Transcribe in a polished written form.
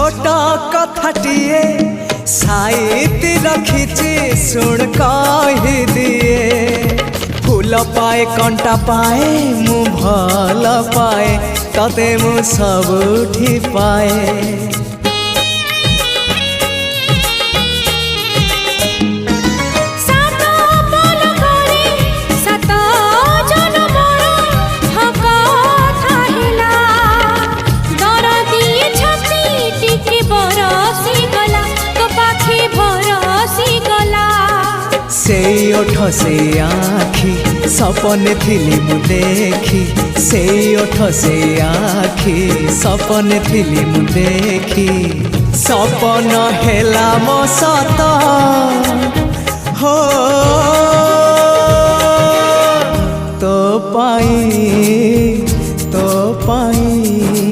छोट कथाटिए साइती रखिछि सुन कहि दिए फूल पाए कंटा पाए मु भल पाए तते मु सबुठी पाए से ओठ से आखि सपने थिली मु देखी से ओठ से आखि सपने थिली मु देखी सपन हेला मो सत हो तो पाई